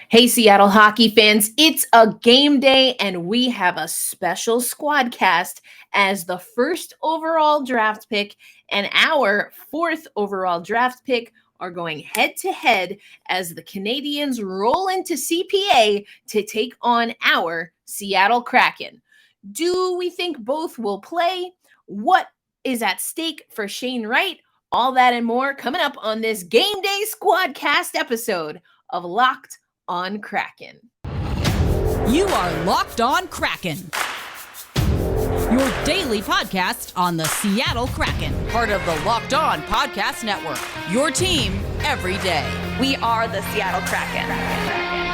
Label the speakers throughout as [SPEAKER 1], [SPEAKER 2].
[SPEAKER 1] Hey, Seattle hockey fans, it's a game day, and we have a special squad cast as the first overall draft pick and our fourth overall draft pick are going head to head as the Canadiens roll into CPA to take on our Seattle Kraken. Do we think both will play? What is at stake for Shane Wright? All that and more coming up on this game day squad cast episode of Locked on Kraken.
[SPEAKER 2] You are Locked on Kraken, your daily podcast on the Seattle Kraken, part of the Locked On Podcast Network, your team every day.
[SPEAKER 3] We are the Seattle Kraken.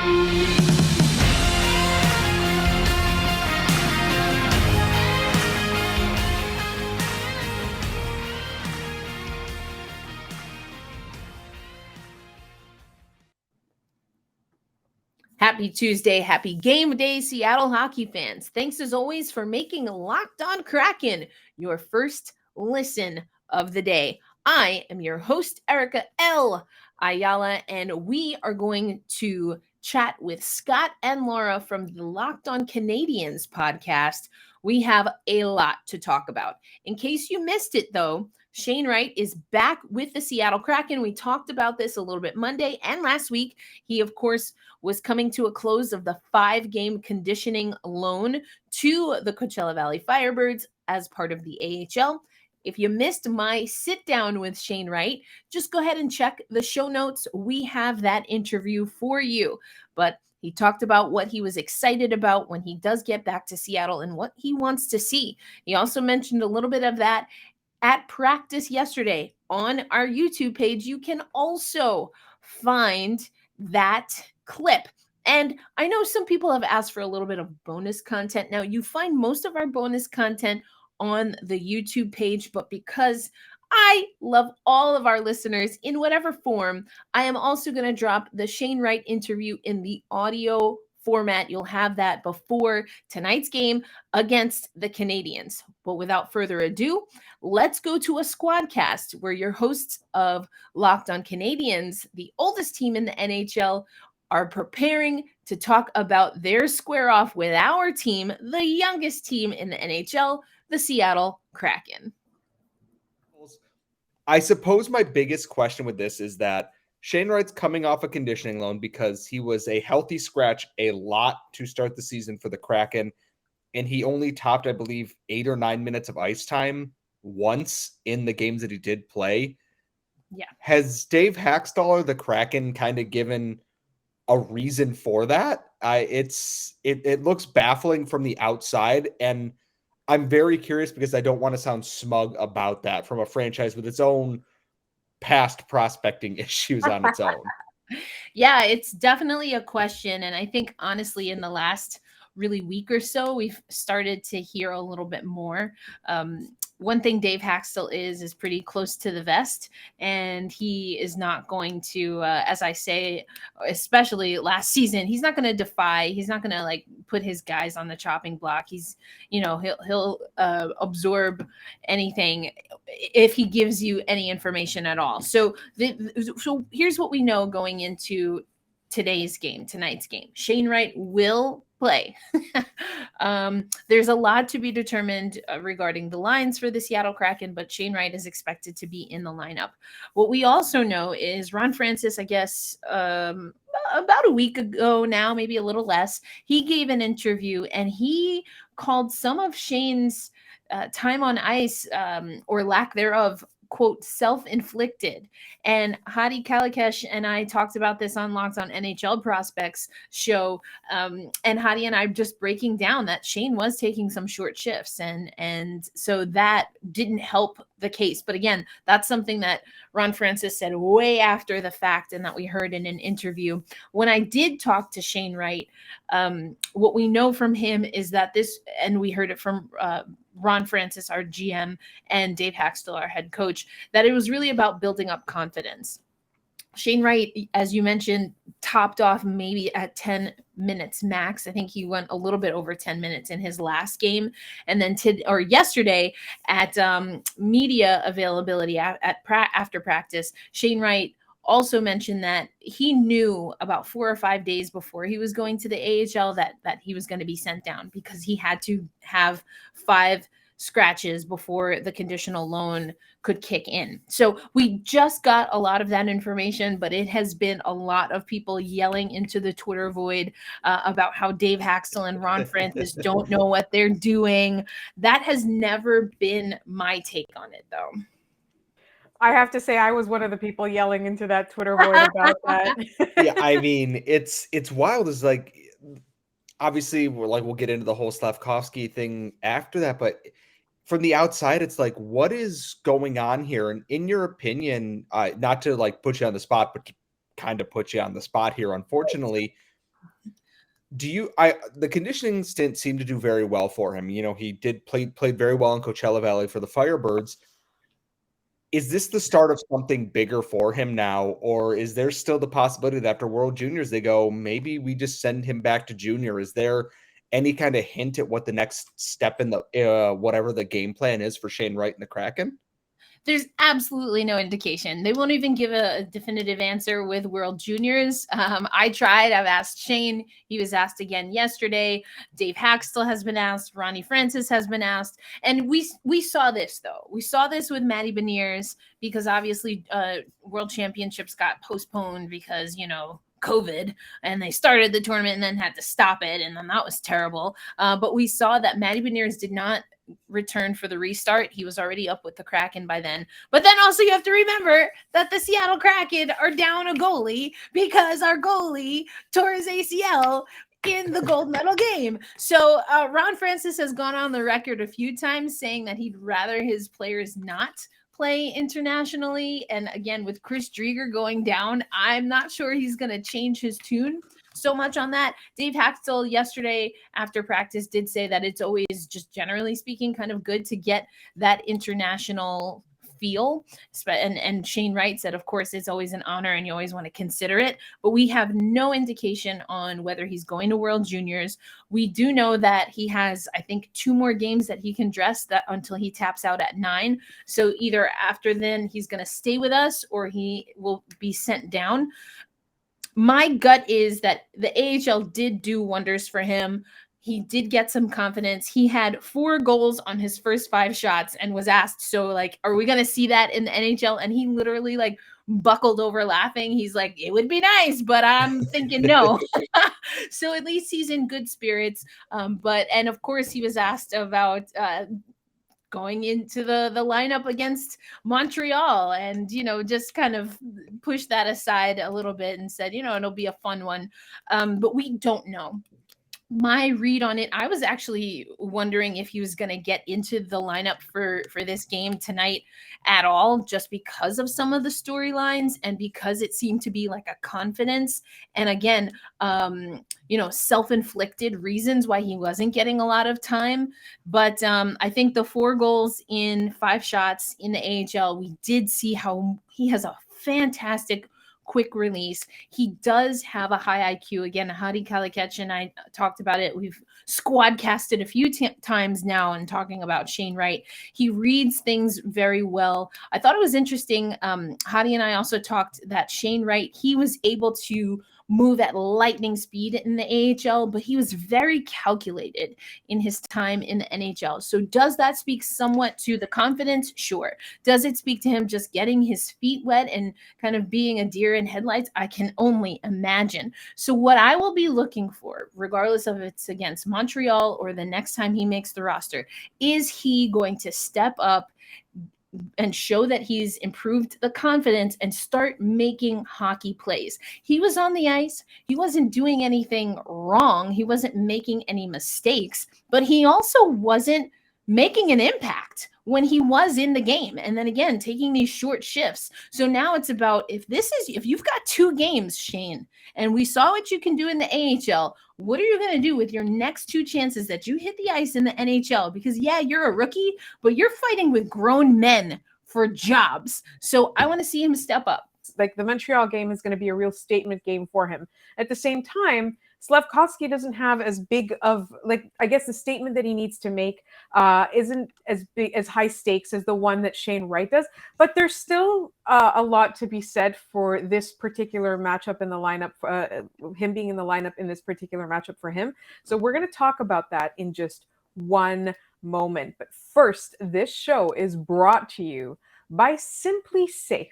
[SPEAKER 1] Happy Tuesday, happy game day, Seattle hockey fans. Thanks as always for making Locked on Kraken your first listen of the day. I am your host, Erica L. Ayala, and we are going to chat with Scott and Laura from the Locked on Canadiens podcast. We have a lot to talk about. In case you missed it, though, Shane Wright is back with the Seattle Kraken. We talked about this a little bit Monday and last week. He, of course, was coming to a close of the 5-game conditioning loan to the Coachella Valley Firebirds as part of the AHL. If you missed my sit down with Shane Wright, just go ahead and check the show notes. We have that interview for you. But he talked about what he was excited about when he does get back to Seattle and what he wants to see. He also mentioned a little bit of that at practice yesterday on our YouTube page. You can also find that clip. And I know some people have asked for a little bit of bonus content. Now, you find most of our bonus content on the YouTube page, but because I love all of our listeners in whatever form, I am also going to drop the Shane Wright interview in the audio format. You'll have that before tonight's game against the Canadiens. But without further ado, let's go to a squad cast where your hosts of Locked on Canadiens, the oldest team in the NHL, are preparing to talk about their square off with our team, the youngest team in the NHL, the Seattle Kraken.
[SPEAKER 4] I suppose my biggest question with this is that Shane Wright's coming off a conditioning loan because he was a healthy scratch a lot to start the season for the Kraken, and he only topped, I believe, 8 or 9 minutes of ice time once in the games that he did play.
[SPEAKER 1] Yeah.
[SPEAKER 4] Has Dave Hackstaller, the Kraken, kind of given a reason for that? It looks baffling from the outside, and I'm very curious because I don't want to sound smug about that from a franchise with its own past prospecting issues on its own.
[SPEAKER 1] Yeah, it's definitely a question. And I think, honestly, in the last really week or so, we've started to hear a little bit more. One thing Dave Haxtell is pretty close to the vest, and he is not going to, as I say, especially last season, he's not going to defy. He's not going to like put his guys on the chopping block. He's, he'll absorb anything if he gives you any information at all. So here's what we know going into tonight's game. Shane Wright will play. There's a lot to be determined regarding the lines for the Seattle Kraken, but Shane Wright is expected to be in the lineup. What we also know is Ron Francis, I guess, about a week ago now, maybe a little less, he gave an interview and he called some of Shane's time on ice or lack thereof, quote, self-inflicted. And Hadi Kalikesh and I talked about this on Locked on NHL Prospects show. And Hadi and I just breaking down that Shane was taking some short shifts. And so that didn't help the case. But again, that's something that Ron Francis said way after the fact and that we heard in an interview. When I did talk to Shane Wright, what we know from him is that and we heard it from Ron Francis, our GM, and Dave Haxtell, our head coach, that it was really about building up confidence. Shane Wright, as you mentioned, topped off maybe at 10 minutes max. I think he went a little bit over 10 minutes in his last game. And then yesterday at media availability after practice, Shane Wright also mentioned that he knew about 4 or 5 days before he was going to the AHL that he was going to be sent down because he had to have 5 scratches before the conditional loan could kick in. So we just got a lot of that information, but it has been a lot of people yelling into the Twitter void about how Dave Haxtell and Ron Francis don't know what they're doing. That has never been my take on it, though.
[SPEAKER 5] I have to say I was one of the people yelling into that Twitter void about that.
[SPEAKER 4] Yeah, I mean, it's wild. Is like, obviously we'll get into the whole Slavkovsky thing after that, but from the outside, it's like, what is going on here? And in your opinion, not to like put you on the spot, but to kind of put you on the spot here, unfortunately, the conditioning stint seemed to do very well for him. You know, he played very well in Coachella Valley for the Firebirds. Is this the start of something bigger for him now, or is there still the possibility that after World Juniors they go, maybe we just send him back to junior? Is there any kind of hint at what the next step in the whatever the game plan is for Shane Wright and the Kraken?
[SPEAKER 1] There's absolutely no indication. They won't even give a definitive answer with World Juniors. I tried. I've asked Shane. He was asked again yesterday. Dave Haxtell has been asked. Ronnie Francis has been asked. And we saw this, though. We saw this with Matty Beniers because obviously World Championships got postponed because, COVID, and they started the tournament and then had to stop it. And then that was terrible. But we saw that Matty Beniers did not return for the restart. He was already up with the Kraken by then. But then also you have to remember that the Seattle Kraken are down a goalie because our goalie tore his ACL in the gold medal game. So Ron Francis has gone on the record a few times saying that he'd rather his players not play internationally. And again, with Chris Driedger going down, I'm not sure he's going to change his tune so much on that. Dave Haxtell yesterday after practice did say that it's always, just generally speaking, kind of good to get that international feel. And Shane Wright said, of course, it's always an honor and you always want to consider it. But we have no indication on whether he's going to World Juniors. We do know that he has, I think, 2 more games that he can dress that until he taps out at 9. So either after then he's going to stay with us or he will be sent down. My gut is that the AHL did do wonders for him. He did get some confidence. He had 4 goals on his first 5 shots and was asked, so like, are we going to see that in the NHL? And he literally like buckled over laughing. He's like, it would be nice, but I'm thinking no. So at least he's in good spirits. And of course he was asked about, going into the lineup against Montreal and, just kind of push that aside a little bit and said, it'll be a fun one. But we don't know. My read on it, I was actually wondering if he was going to get into the lineup for this game tonight at all, just because of some of the storylines and because it seemed to be like a confidence. And again, self-inflicted reasons why he wasn't getting a lot of time. But I think the 4 goals in 5 shots in the AHL, we did see how he has a fantastic quick release. He does have a high IQ. Again, Hadi Kalakech and I talked about it. We've squad casted a few times now and talking about Shane Wright. He reads things very well. I thought it was interesting. Hadi and I also talked that Shane Wright, he was able to move at lightning speed in the AHL, but he was very calculated in his time in the NHL. So does that speak somewhat to the confidence? Sure. Does it speak to him just getting his feet wet and kind of being a deer in headlights? I can only imagine. So what I will be looking for, regardless of if it's against Montreal or the next time he makes the roster, is he going to step up and show that he's improved the confidence and start making hockey plays? He was on the ice. He wasn't doing anything wrong. He wasn't making any mistakes, but he also wasn't making an impact when he was in the game. And then again, taking these short shifts. So now it's about, if you've got 2 games, Shane, and we saw what you can do in the AHL, what are you going to do with your next 2 chances that you hit the ice in the NHL? Because yeah, you're a rookie, but you're fighting with grown men for jobs. So I want to see him step up.
[SPEAKER 5] Like the Montreal game is going to be a real statement game for him. At the same time, Slavkovsky doesn't have as big of, like, I guess the statement that he needs to make isn't as big, as high stakes as the one that Shane Wright does, but there's still a lot to be said for this particular matchup in the lineup, him being in the lineup in this particular matchup for him. So we're going to talk about that in just one moment. But first, this show is brought to you by Simply Safe.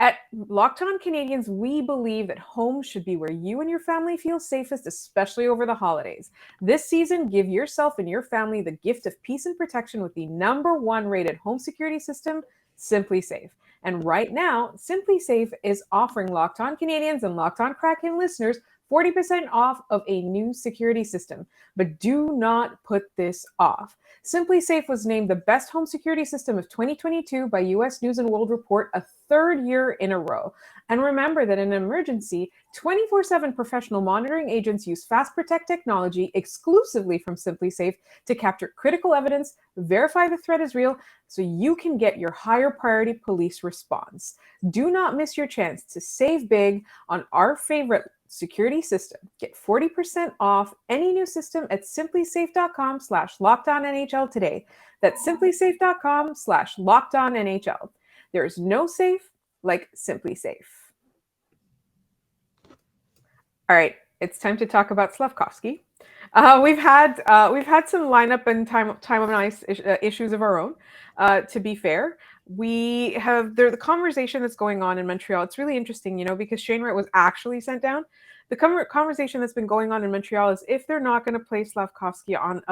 [SPEAKER 5] At Locked On Canadiens, we believe that home should be where you and your family feel safest, especially over the holidays. This season, give yourself and your family the gift of peace and protection with the #1 rated home security system, Simply Safe. And right now, Simply Safe is offering Locked On Canadiens and Locked On Kraken listeners 40% off of a new security system. But do not put this off. Simply Safe was named the best home security system of 2022 by US News & World Report a third year in a row. And remember that in an emergency, 24/7 professional monitoring agents use Fast Protect technology exclusively from Simply Safe to capture critical evidence, verify the threat is real, so you can get your higher priority police response. Do not miss your chance to save big on our favorite security system. Get 40% off any new system at simplysafe.com/lockedonnhl today. That's simplysafe.com/lockedonnhl. There's no safe like Simply Safe. All right, it's time to talk about Slavkovsky. We've had some lineup and time of ice issues of our own. To be fair, we have the conversation that's going on in Montreal. It's really interesting, because Shane Wright was actually sent down. The conversation that's been going on in Montreal is if they're not going to play Slavkovsky on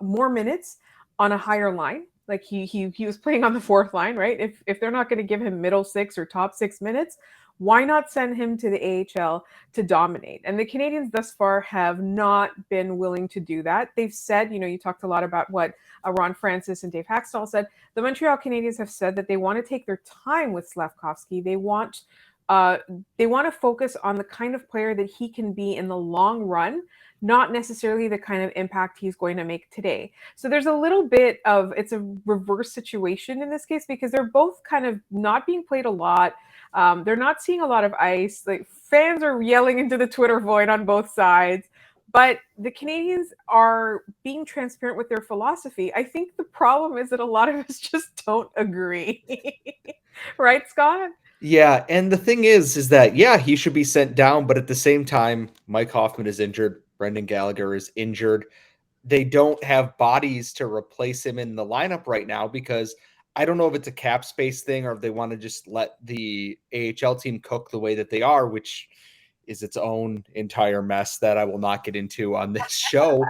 [SPEAKER 5] more minutes on a higher line, like he was playing on the fourth line, right? If they're not going to give him middle six or top 6 minutes, why not send him to the AHL to dominate? And the Canadiens thus far have not been willing to do that. They've said, you talked a lot about what Ron Francis and Dave Haxtell said. The Montreal Canadiens have said that they want to take their time with Slavkovsky. They want to focus on the kind of player that he can be in the long run, not necessarily the kind of impact he's going to make today. So there's a little bit of, it's a reverse situation in this case because they're both kind of not being played a lot. They're not seeing a lot of ice. Like, fans are yelling into the Twitter void on both sides, but the Canadiens are being transparent with their philosophy. I think the problem is that a lot of us just don't agree. Right, Scott?
[SPEAKER 4] Yeah, and the thing is that, yeah, he should be sent down, but at the same time, Mike Hoffman is injured. Brendan Gallagher is injured. They don't have bodies to replace him in the lineup right now because I don't know if it's a cap space thing or if they want to just let the AHL team cook the way that they are, which is its own entire mess that I will not get into on this show.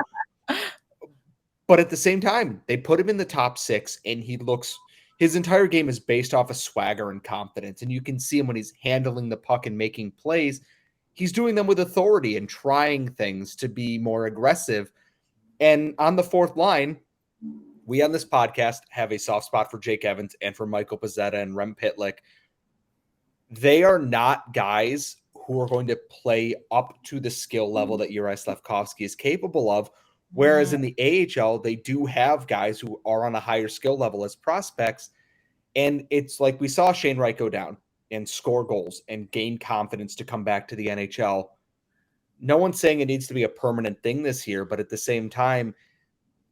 [SPEAKER 4] But at the same time, they put him in the top 6 and his entire game is based off of swagger and confidence. And you can see him when he's handling the puck and making plays. He's doing them with authority and trying things to be more aggressive. And on the fourth line, we on this podcast have a soft spot for Jake Evans and for Michael Pezzetta and Rem Pitlick. They are not guys who are going to play up to the skill level that Juraj Slavkovsky is capable of. Whereas in the AHL, they do have guys who are on a higher skill level as prospects. And it's like we saw Shane Wright go down and score goals and gain confidence to come back to the NHL. No one's saying it needs to be a permanent thing this year, but at the same time,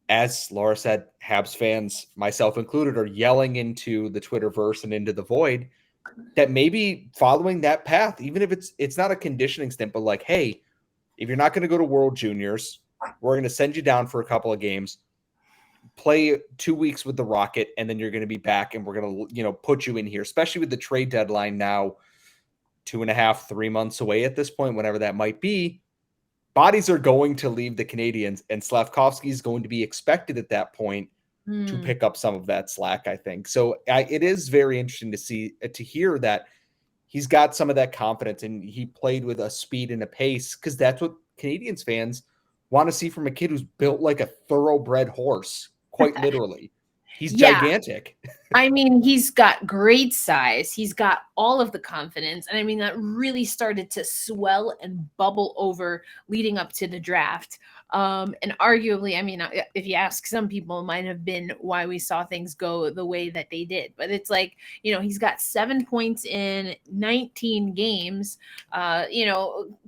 [SPEAKER 4] as Laura said, Habs fans, myself included, are yelling into the Twitterverse and into the void that maybe following that path, even if it's not a conditioning stint, but like, hey, if you're not going to go to World Juniors, we're going to send you down for a couple of games, play 2 weeks with the Rocket, and then you're going to be back and we're going to, put you in here, especially with the trade deadline now 2.5, 3 months away at this point, whenever that might be. Bodies are going to leave the Canadiens, and Slavkovsky is going to be expected at that point to pick up some of that slack, I think. So it is very interesting to hear that he's got some of that confidence and he played with a speed and a pace because that's what Canadiens fans want to see from a kid who's built like a thoroughbred horse, quite literally. He's gigantic.
[SPEAKER 1] I mean, he's got great size. He's got all of the confidence. And I mean, that really started to swell and bubble over leading up to the draft. And arguably, I mean, if you ask some people, it might have been why we saw things go the way that they did. But it's like, he's got 7 points in 19 games,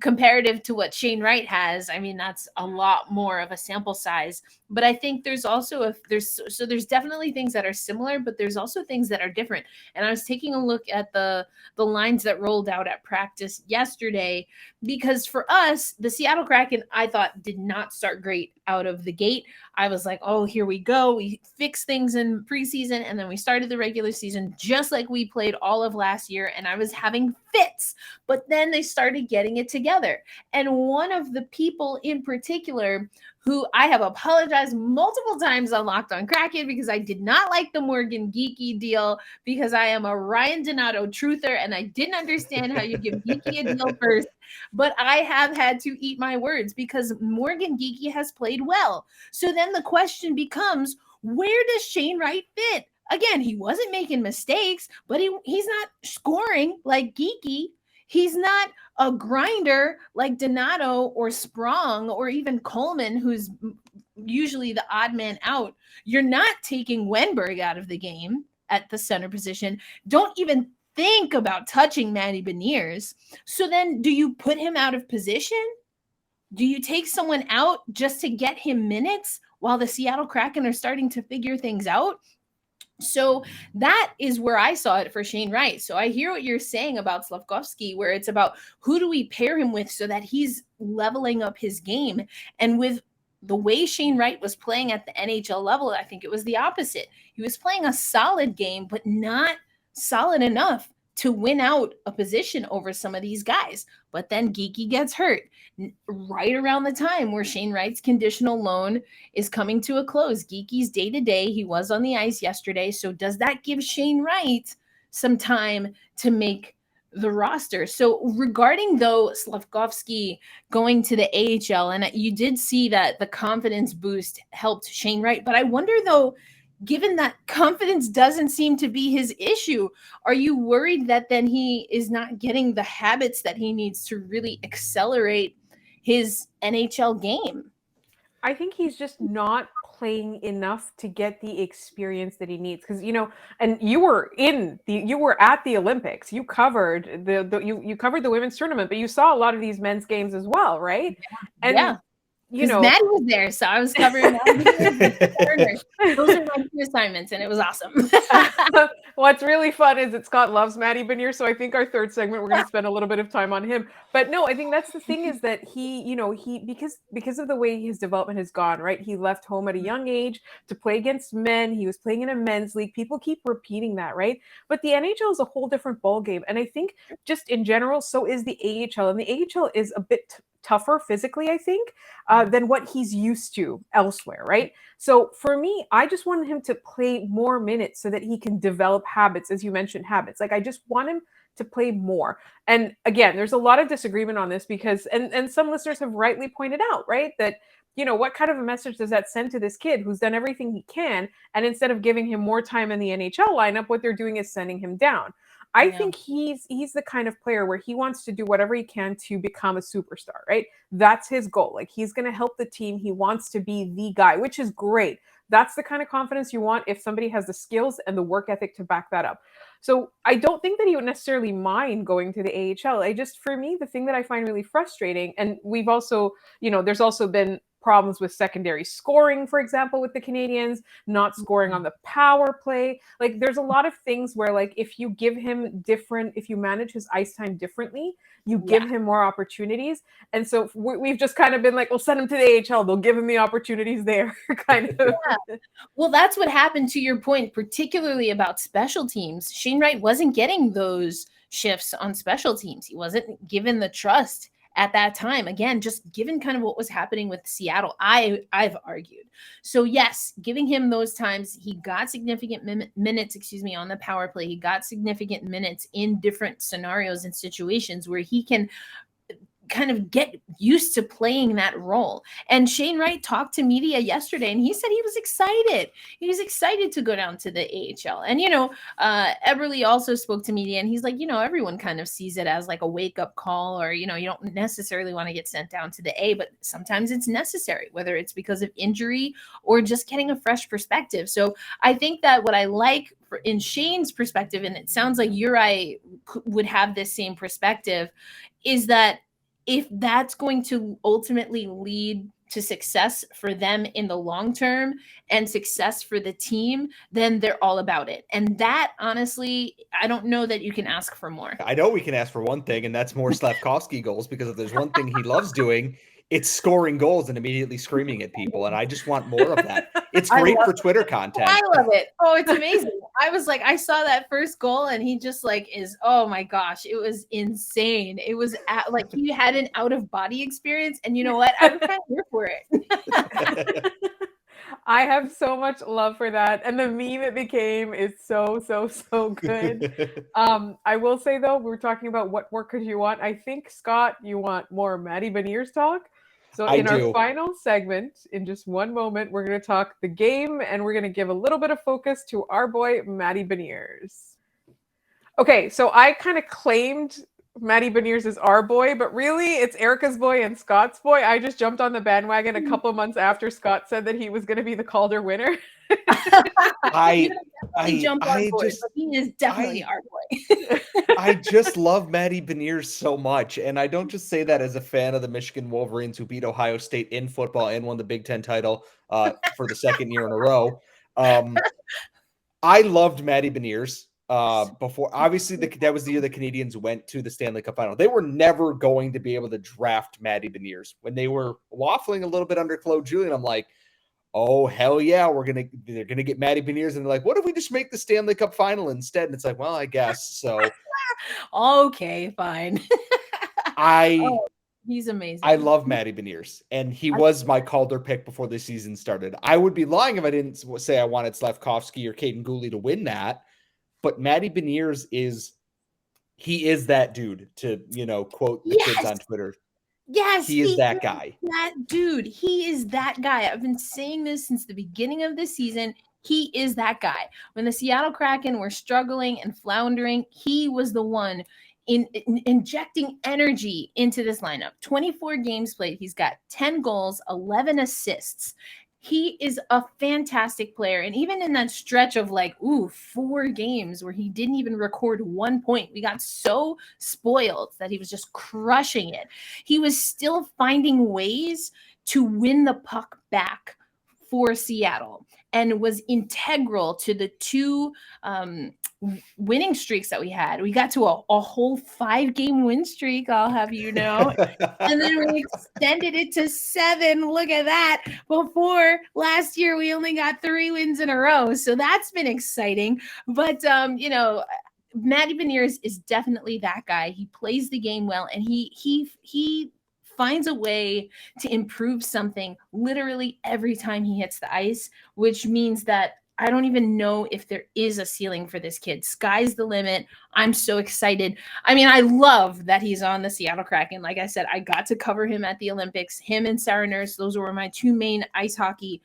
[SPEAKER 1] comparative to what Shane Wright has. I mean, that's a lot more of a sample size. But I think there's also there's definitely things that are similar, but there's also things that are different. And I was taking a look at the lines that rolled out at practice yesterday, because for us, the Seattle Kraken, I thought, did not start great out of the gate. I was like, oh, here we go. We fixed things in preseason, and then we started the regular season just like we played all of last year, and I was having fits. But then they started getting it together. And one of the people in particular who I have apologized multiple times on Locked On Kraken because I did not like the Morgan Geekie deal, because I am a Ryan Donato truther and I didn't understand how you give Geekie a deal first. But I have had to eat my words because Morgan Geekie has played well. So then the question becomes, where does Shane Wright fit? Again, he wasn't making mistakes, but he's not scoring like Geekie. He's not a grinder like Donato or Sprong or even Coleman, who's usually the odd man out. You're not taking Wenberg out of the game at the center position. Don't even think about touching Matty Beniers. So then do you put him out of position? Do you take someone out just to get him minutes while the Seattle Kraken are starting to figure things out? So that is where I saw it for Shane Wright. So I hear what you're saying about Slavkovsky, where it's about who do we pair him with so that he's leveling up his game. And with the way Shane Wright was playing at the NHL level, I think it was the opposite. He was playing a solid game, but not solid enough to win out a position over some of these guys. But then Geekie gets hurt right around the time where Shane Wright's conditional loan is coming to a close. Geekie's day-to-day. He was on the ice yesterday. So does that give Shane Wright some time to make the roster? So regarding, though, Slavkovsky going to the AHL, and you did see that the confidence boost helped Shane Wright. But I wonder, though, given that confidence doesn't seem to be his issue, are you worried that then he is not getting the habits that he needs to really accelerate his NHL game?
[SPEAKER 5] I think he's just not playing enough to get the experience that he needs. Because, and you were at the Olympics. You covered you covered the women's tournament, but you saw a lot of these men's games as well, right? And
[SPEAKER 1] yeah. Maddie was there, so I was covering that. Those are my 2 assignments, and it was awesome.
[SPEAKER 5] What's really fun is that Scott loves Matty Beniers, so I think our third segment we're going to spend a little bit of time on him. But no, I think that's the thing, is that he because of the way his development has gone, right? He left home at a young age to play against men. He was playing in a men's league. People keep repeating that, right? But the NHL is a whole different ballgame, and I think just in general, so is the AHL, and the AHL is a bit tougher physically, I think, than what he's used to elsewhere, right? So for me, I just wanted him to play more minutes so that he can develop habits, as you mentioned, habits. Like, I just want him to play more. And again, there's a lot of disagreement on this because, and some listeners have rightly pointed out, right, that, what kind of a message does that send to this kid who's done everything he can, and instead of giving him more time in the NHL lineup, what they're doing is sending him down. I think he's the kind of player where he wants to do whatever he can to become a superstar, right? That's his goal. Like, he's going to help the team. He wants to be the guy, which is great. That's the kind of confidence you want if somebody has the skills and the work ethic to back that up. So I don't think that he would necessarily mind going to the AHL. For me, the thing that I find really frustrating, and we've also, there's also been problems with secondary scoring, for example, with the Canadiens, not scoring on the power play. Like, there's a lot of things where, like, if you manage his ice time differently, you give him more opportunities. And so we've just kind of been like, we'll send him to the AHL. They'll give him the opportunities there, kind of.
[SPEAKER 1] Yeah. Well, that's what happened, to your point, particularly about special teams. Shane Wright wasn't getting those shifts on special teams. He wasn't given the trust at that time. Again, just given kind of what was happening with Seattle, I've argued. So yes, giving him those times, he got significant minutes, on the power play. He got significant minutes in different scenarios and situations where he can kind of get used to playing that role. And Shane Wright talked to media yesterday, and he said he was excited. He was excited to go down to the AHL. And, Eberle also spoke to media, and he's like, everyone kind of sees it as like a wake-up call, or, you don't necessarily want to get sent down to the A, but sometimes it's necessary, whether it's because of injury or just getting a fresh perspective. So I think that what I like in Shane's perspective, and it sounds like Juraj would have this same perspective, is that if that's going to ultimately lead to success for them in the long term and success for the team, then they're all about it. And that, honestly, I don't know that you can ask for more.
[SPEAKER 4] I know we can ask for one thing, and that's more Slavkovsky goals, because if there's one thing he loves doing, it's scoring goals and immediately screaming at people. And I just want more of that. It's great for Twitter content.
[SPEAKER 1] I love it. Oh, it's amazing. I was like, I saw that first goal, and he just oh my gosh, it was insane. It was he had an out of body experience. And you know what? I'm kind of here for it.
[SPEAKER 5] I have so much love for that. And the meme it became is so good. I will say, though, we're talking about what more could you want. I think, Scott, you want more Matty Beniers talk. So our final segment, in just one moment, we're going to talk the game, and we're going to give a little bit of focus to our boy, Matty Beniers. Okay, so I kind of claimed Matty Beniers is our boy, but really it's Erica's boy and Scott's boy. I just jumped on the bandwagon a couple months after Scott said that he was going to be the Calder winner.
[SPEAKER 1] I jumped on board, but he is definitely our boy.
[SPEAKER 4] I just love Matty Beniers so much. And I don't just say that as a fan of the Michigan Wolverines, who beat Ohio State in football and won the Big Ten title for the second year in a row. I loved Matty Beniers. Before, obviously, that was the year the Canadiens went to the Stanley Cup final. They were never going to be able to draft Matty Beniers. When they were waffling a little bit under Claude Julien, I'm like, oh, hell yeah, they're gonna get Matty Beniers. And they're like, what if we just make the Stanley Cup final instead? And it's like, well, I guess so.
[SPEAKER 1] Okay, fine. He's amazing.
[SPEAKER 4] I love Matty Beniers, and he was my Calder pick before the season started. I would be lying if I didn't say I wanted Slavkovsky or Caden Gooley to win that. But Matty Beniers is that dude, to, quote the kids on Twitter.
[SPEAKER 1] Yes,
[SPEAKER 4] he is that guy.
[SPEAKER 1] That dude. He is that guy. I've been saying this since the beginning of the season. He is that guy. When the Seattle Kraken were struggling and floundering, he was the one in injecting energy into this lineup. 24 games played. He's got 10 goals, 11 assists. He is a fantastic player. And even in that stretch of 4 games where he didn't even record 1 point, we got so spoiled that he was just crushing it. He was still finding ways to win the puck back for Seattle, and was integral to the 2 winning streaks that we had. We got to a whole 5-game win streak, I'll have you know. And then we extended it to 7. Look at that. Before last year, we only got 3 wins in a row. So that's been exciting. But, Matty Beniers is definitely that guy. He plays the game well, and he finds a way to improve something literally every time he hits the ice, which means that I don't even know if there is a ceiling for this kid. Sky's the limit. I'm so excited. I mean, I love that he's on the Seattle Kraken. Like I said, I got to cover him at the Olympics. Him and Sarah Nurse, those were my 2 main ice hockey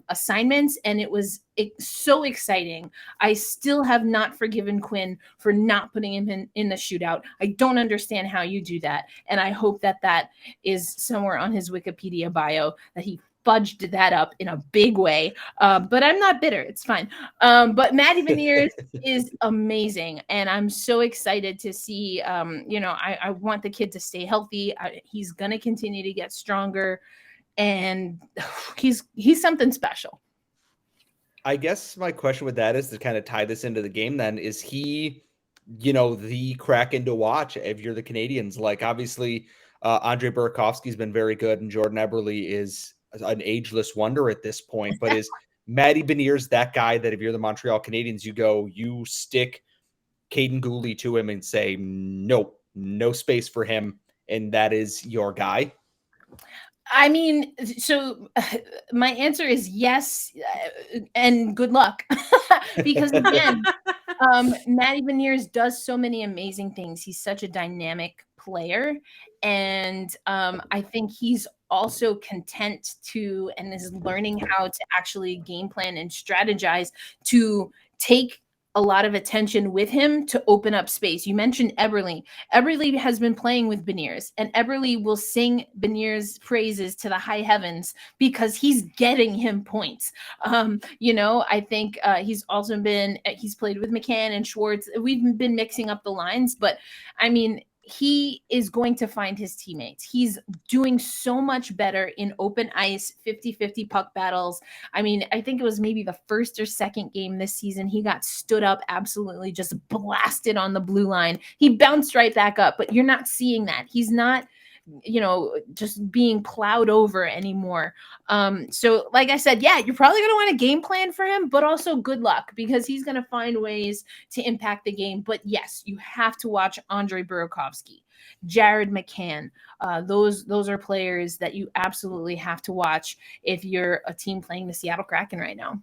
[SPEAKER 1] assignments, and it was so exciting. I still have not forgiven Quinn for not putting him in the shootout. I don't understand how you do that, and I hope that is somewhere on his Wikipedia bio, that he fudged that up in a big way. But I'm not bitter. It's fine. But Matty Beniers is amazing. And I'm so excited to see, I want the kid to stay healthy. He's going to continue to get stronger. And he's something special.
[SPEAKER 4] I guess my question with that is to kind of tie this into the game then. Is he, the Kraken to watch if you're the Canadiens? Like, obviously, Andre Burakovsky's been very good, and Jordan Eberle is an ageless wonder at this point, but is Matty Beniers that guy that if you're the Montreal Canadiens, you stick Caden Gooley to him and say, nope, no space for him, and that is your guy?
[SPEAKER 1] I mean, so my answer is yes, and good luck. Because again, Matty Beniers does so many amazing things. He's such a dynamic player. And I think he's also content to and is learning how to actually game plan and strategize to take a lot of attention with him to open up space. You mentioned Eberle. Eberle has been playing with Beniers, and Eberle will sing Beniers' praises to the high heavens because he's getting him points. I think he's played with McCann and Schwartz. We've been mixing up the lines, but I mean, he is going to find his teammates. He's doing so much better in open ice, 50-50 puck battles. I mean, I think it was maybe the first or second game this season. He got stood up, absolutely just blasted on the blue line. He bounced right back up, but you're not seeing that. He's not, just being plowed over anymore. So like I said, yeah, you're probably going to want a game plan for him, but also good luck because he's going to find ways to impact the game. But yes, you have to watch Andre Burakovsky, Jared McCann. Those are players that you absolutely have to watch if you're a team playing the Seattle Kraken right now.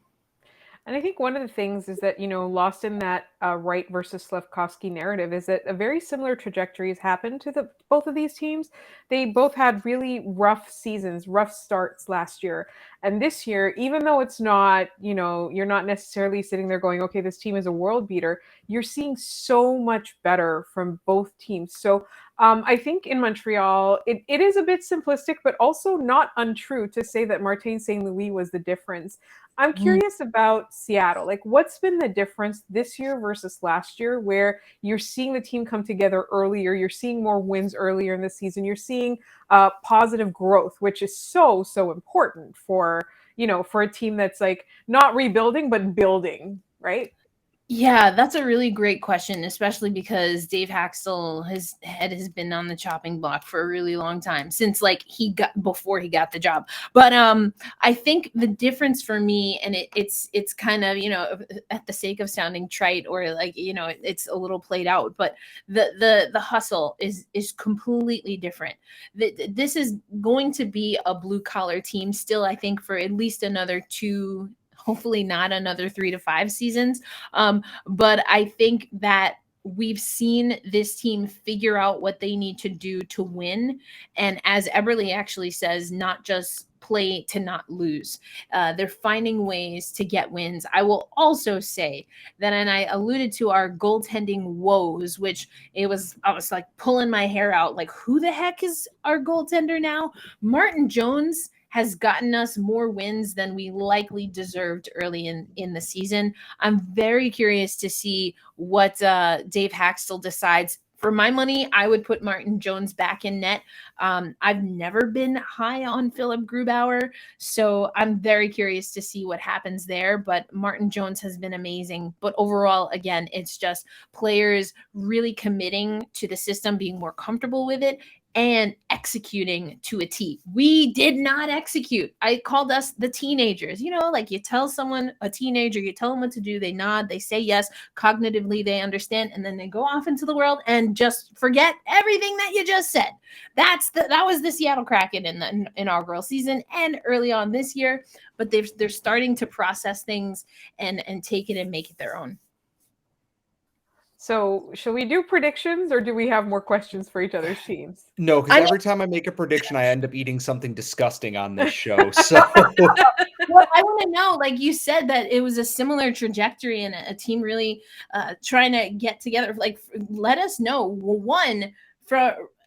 [SPEAKER 5] And I think one of the things is that, lost in that Wright versus Slavkovsky narrative is that a very similar trajectory has happened to both of these teams. They both had really rough seasons, rough starts last year. And this year, even though it's not, you're not necessarily sitting there going, okay, this team is a world beater, you're seeing so much better from both teams. So I think in Montreal, it is a bit simplistic, but also not untrue to say that Martin St. Louis was the difference. I'm curious about Seattle. Like, what's been the difference this year versus last year where you're seeing the team come together earlier, you're seeing more wins earlier in the season, you're seeing positive growth, which is so, so important for a team that's like not rebuilding, but building, right?
[SPEAKER 1] Yeah, that's a really great question, especially because Dave Haxtell, his head has been on the chopping block for a really long time since before he got the job. But I think the difference for me, and it's kind of, at the sake of sounding trite or it's a little played out, but the hustle is completely different. This is going to be a blue collar team still, I think, for at least another 2, hopefully not another 3 to 5 seasons. But I think that we've seen this team figure out what they need to do to win. And as Eberle actually says, not just play to not lose. They're finding ways to get wins. I will also say that, and I alluded to our goaltending woes, which I was like pulling my hair out, like, who the heck is our goaltender now? Martin Jones has gotten us more wins than we likely deserved early in the season. I'm very curious to see what Dave Haxtell decides. For my money, I would put Martin Jones back in net. I've never been high on Philip Grubauer, so I'm very curious to see what happens there. But Martin Jones has been amazing. But overall, again, it's just players really committing to the system, being more comfortable with it, and executing to a T. We did not execute. I called us the teenagers. Like you tell someone, a teenager, you tell them what to do, they nod, they say yes, cognitively they understand, and then they go off into the world and just forget everything that you just said. That was the Seattle Kraken in the inaugural season and early on this year, but they're starting to process things and take it and make it their own.
[SPEAKER 5] So, shall we do predictions, or do we have more questions for each other's teams?
[SPEAKER 4] No, because every time I make a prediction, I end up eating something disgusting on this show. So,
[SPEAKER 1] well, I want to know, like you said, that it was a similar trajectory and a team really trying to get together. Like, let us know. One,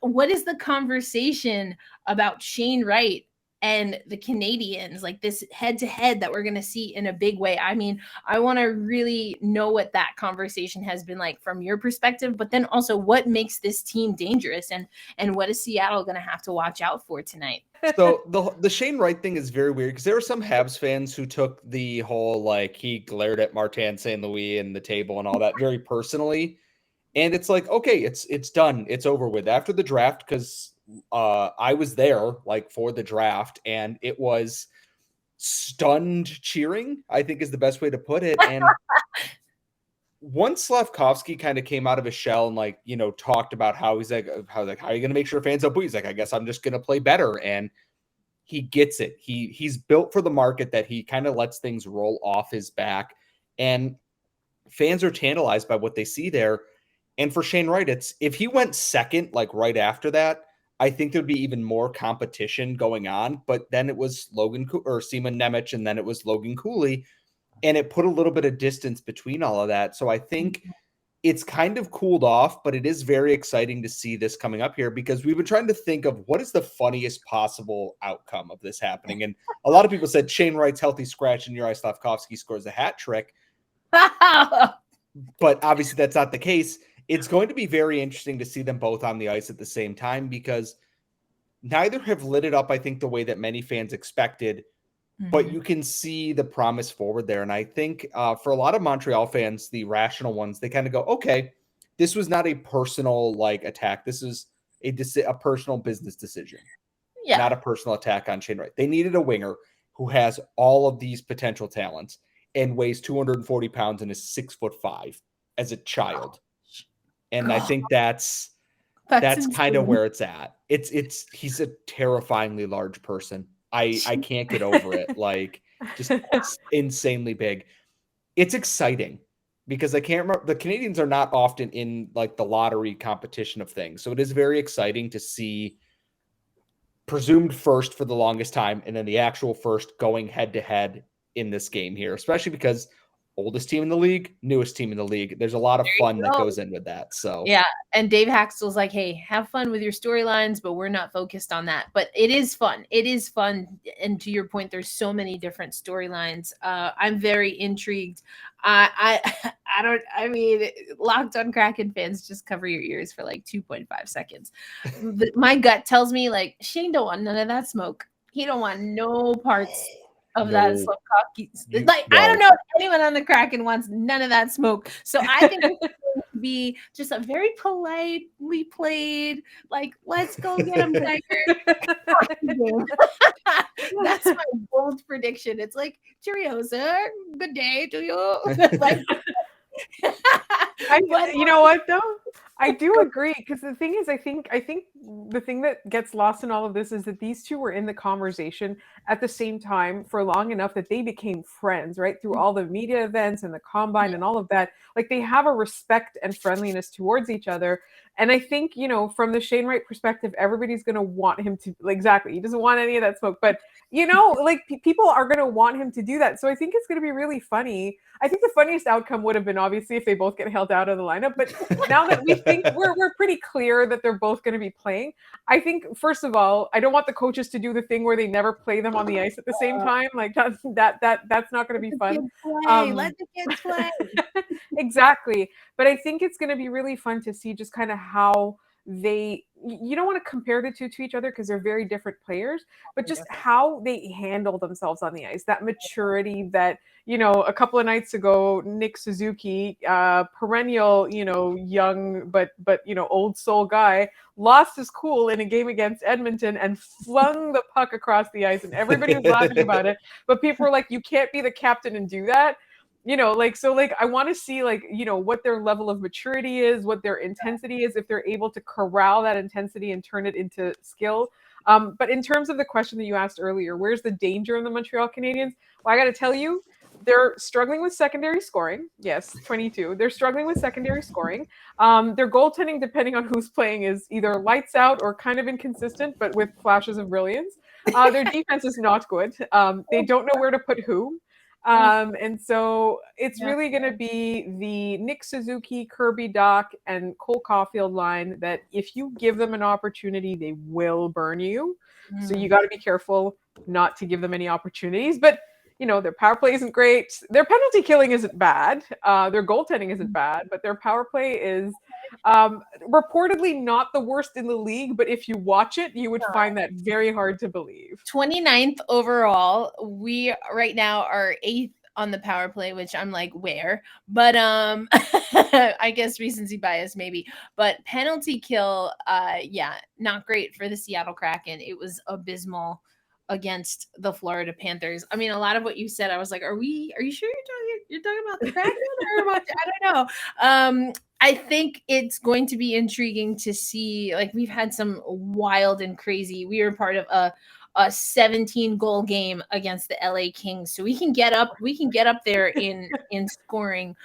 [SPEAKER 1] what is the conversation about Shane Wright and the Canadiens, like this head-to-head that we're going to see in a big way? I mean, I want to really know what that conversation has been like from your perspective, but then also what makes this team dangerous and what is Seattle going to have to watch out for tonight?
[SPEAKER 4] So the Shane Wright thing is very weird because there were some Habs fans who took the whole, like, he glared at Martin St. Louis and the table and all that very personally. And it's like, okay, it's done. It's over with after the draft, because I was there, like, for the draft, and it was stunned cheering, I think is the best way to put it. And once Slavkovsky kind of came out of his shell and, like, talked about how he's like, how are you going to make sure fans don't boo? He's like, I guess I'm just going to play better. And he gets it. He's built for the market that he kind of lets things roll off his back, and fans are tantalized by what they see there. And for Shane Wright, if he went second, like right after that, I think there'd be even more competition going on. But then it was Simon Nemec, and then it was Logan Cooley, and it put a little bit of distance between all of that. So I think it's kind of cooled off, but it is very exciting to see this coming up here because we've been trying to think of what is the funniest possible outcome of this happening. And a lot of people said Shane Wright's healthy scratch and Juraj Slavkovsky scores a hat trick. But obviously that's not the case. It's going to be very interesting to see them both on the ice at the same time because neither have lit it up, I think, the way that many fans expected. But you can see the promise forward there. And I think for a lot of Montreal fans, the rational ones, they kind of go, okay, this was not a personal attack. This is a personal business decision, not a personal attack on Shane Wright. They needed a winger who has all of these potential talents and weighs 240 pounds and is 6'5" as a child. And I think that's kind of where it's at. He's a terrifyingly large person. I can't get over it. Just insanely big. It's exciting because I can't remember. The Canadiens are not often in the lottery competition of things. So it is very exciting to see presumed first for the longest time. And then the actual first going head to head in this game here, especially because oldest team in the league, newest team in the league. There's a lot of fun that goes in with that. So
[SPEAKER 1] yeah. And Dave Haxtell's like, hey, have fun with your storylines, but we're not focused on that. But it is fun. It is fun. And to your point, there's so many different storylines. I'm very intrigued. I mean, Locked On Kraken fans, just cover your ears for 2.5 seconds. My gut tells me Shane don't want none of that smoke. He don't want no parts of that Slavkovsky. I don't know if anyone on the Kraken wants none of that smoke. So I think it's going to be just a very politely played, let's go get him, Tiger. That's my bold prediction. It's cheerio, sir. Good day to you.
[SPEAKER 5] You know what though? I do agree because the thing is, I think the thing that gets lost in all of this is that these two were in the conversation at the same time for long enough that they became friends, right? Through all the media events and the combine and all of that. They have a respect and friendliness towards each other. And I think, from the Shane Wright perspective, everybody's going to want him to, exactly. He doesn't want any of that smoke, but people are going to want him to do that. So I think it's going to be really funny. I think the funniest outcome would have been obviously if they both get held out of the lineup. But now that we think we're pretty clear that they're both going to be playing, I think, first of all, I don't want the coaches to do the thing where they never play them on the ice at the same time. That's not going to be fun.
[SPEAKER 1] Let the kids play.
[SPEAKER 5] Exactly. But I think it's going to be really fun to see just kind of how you don't want to compare the two to each other because they're very different players, but just how they handle themselves on the ice, that maturity that, a couple of nights ago, Nick Suzuki, perennial, young, but, old soul guy, lost his cool in a game against Edmonton and flung the puck across the ice and everybody was laughing about it. But people were like, you can't be the captain and do that. I want to see what their level of maturity is, what their intensity is, if they're able to corral that intensity and turn it into skill. But in terms of the question that you asked earlier, where's the danger in the Montreal Canadiens? Well, I got to tell you, they're struggling with secondary scoring. Yes, 22. They're struggling with secondary scoring. Their goaltending, depending on who's playing, is either lights out or kind of inconsistent, but with flashes of brilliance. Their defense is not good. They don't know where to put who. And so it's really going to be the Nick Suzuki, Kirby Dach, and Cole Caulfield line that if you give them an opportunity, they will burn you. So you got to be careful not to give them any opportunities. But, their power play isn't great. Their penalty killing isn't bad. Their goaltending isn't bad, but their power play is reportedly not the worst in the league. But if you watch it, you would find that very hard to believe.
[SPEAKER 1] 29th overall. We right now are 8th on the power play, which I'm like, where? But I guess recency bias maybe. But penalty kill, not great for the Seattle Kraken. It was abysmal against the Florida Panthers. I mean, a lot of what you said, I was like, are you sure you're talking about the Kraken or about, I don't know. I think it's going to be intriguing to see, we've had some wild and crazy, we were part of a 17 goal game against the LA Kings. So we can get up there in scoring.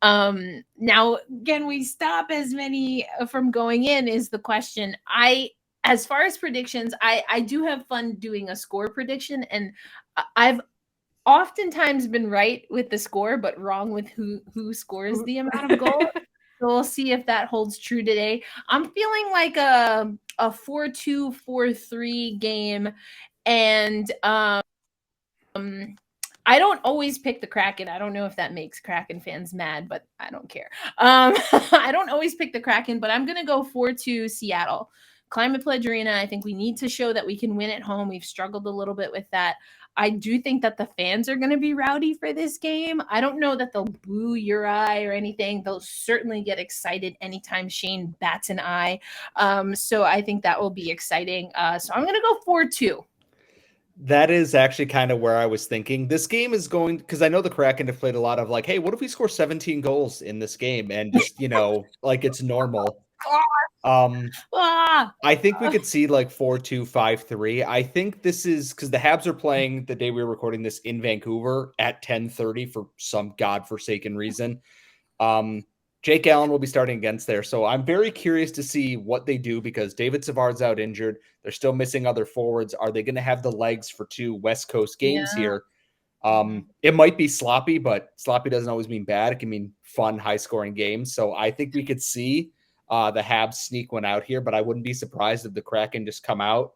[SPEAKER 1] Now, can we stop as many from going in is the question. As far as predictions, I do have fun doing a score prediction, and I've oftentimes been right with the score, but wrong with who scores the amount of goals. So we'll see if that holds true today. I'm feeling like a 4-2, 4-3 game, and I don't always pick the Kraken. I don't know if that makes Kraken fans mad, but I don't care. I don't always pick the Kraken, but I'm going to go 4-2 Seattle. Climate Pledge Arena, I think we need to show that we can win at home. We've struggled a little bit with that. I do think that the fans are going to be rowdy for this game. I don't know that they'll boo Uri or anything. They'll certainly get excited anytime Shane bats an eye. So I think that will be exciting. So I'm going to go 4-2.
[SPEAKER 4] That is actually kind of where I was thinking. This game is going, because I know the Kraken have played a lot of like, hey, what if we score 17 goals in this game? And just, like it's normal. I think we could see like 4-2, 5-3. I think this is because the Habs are playing the day we were recording this in Vancouver at 10:30 for some godforsaken reason. Jake Allen will be starting against there. So I'm very curious to see what they do because David Savard's out injured. They're still missing other forwards. Are they going to have the legs for 2 West Coast games here? It might be sloppy, but sloppy doesn't always mean bad. It can mean fun, high-scoring games. So I think we could see the Habs sneak one out here, but I wouldn't be surprised if the Kraken just come out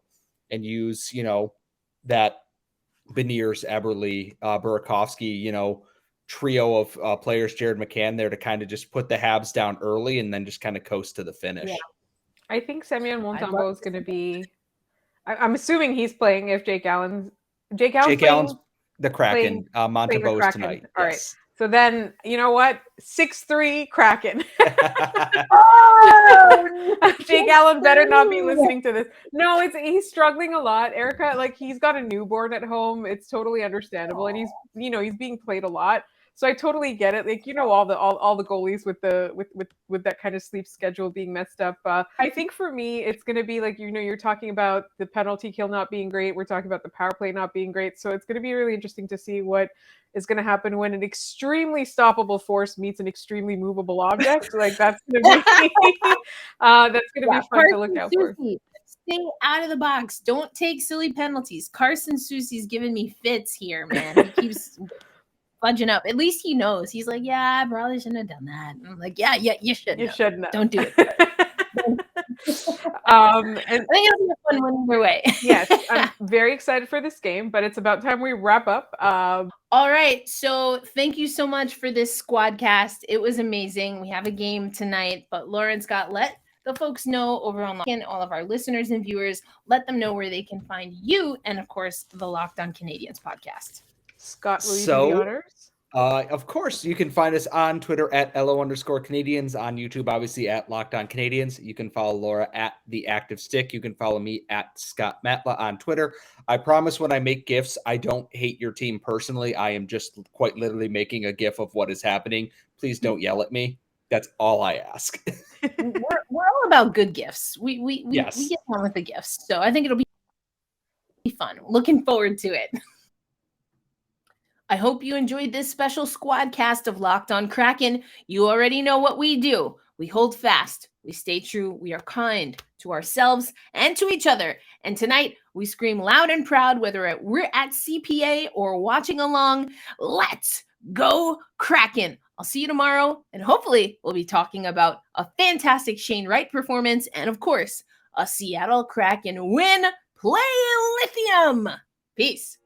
[SPEAKER 4] and use, that Beniers, Eberle, Burakovsky, trio of players, Jared McCann there to kind of just put the Habs down early and then just kind of coast to the finish. Yeah.
[SPEAKER 5] I think Semyon Montembeault is going to be. I'm assuming he's playing if Jake Allen's
[SPEAKER 4] the Kraken. Montembeault is tonight.
[SPEAKER 5] All right. So then, you know what? 6-3 Kraken. Jake Allen better not be listening to this. No, he's struggling a lot. Erica, he's got a newborn at home. It's totally understandable, and he's being played a lot. So I totally get it. All the goalies with that kind of sleep schedule being messed up. I think for me, it's going to be you're talking about the penalty kill not being great. We're talking about the power play not being great. So it's going to be really interesting to see what is going to happen when an extremely stoppable force meets an extremely movable object. That's going to be fun to look out for.
[SPEAKER 1] Stay out of the box. Don't take silly penalties. Carson Soucy's giving me fits here, man. He keeps fudging up. At least he knows. He's like, yeah, I probably shouldn't have done that. And I'm like, yeah, you should. You shouldn't. Don't do it. And I think it'll be a fun one either way.
[SPEAKER 5] Yes, I'm very excited for this game, but it's about time we wrap up.
[SPEAKER 1] All right. So thank you so much for this Squadcast. It was amazing. We have a game tonight, but Lauren, Scott, let the folks know over on all of our listeners and viewers, let them know where they can find you and, of course, the Locked On Canadiens podcast.
[SPEAKER 5] Scott, will you do the honors?
[SPEAKER 4] Of course, you can find us on Twitter at @LO_Canadiens, on YouTube, obviously at Locked On Canadiens. You can follow Laura at The Active Stick. You can follow me at Scott Matla on Twitter. I promise when I make GIFs, I don't hate your team personally. I am just quite literally making a GIF of what is happening. Please don't yell at me. That's all I ask.
[SPEAKER 1] We're all about good gifts. We get on with the gifts. So I think it'll be fun. Looking forward to it. I hope you enjoyed this special Squadcast of Locked On Kraken. You already know what we do. We hold fast. We stay true. We are kind to ourselves and to each other. And tonight, we scream loud and proud, whether we're at CPA or watching along. Let's go Kraken. I'll see you tomorrow. And hopefully, we'll be talking about a fantastic Shane Wright performance. And of course, a Seattle Kraken win. Play Lithium. Peace.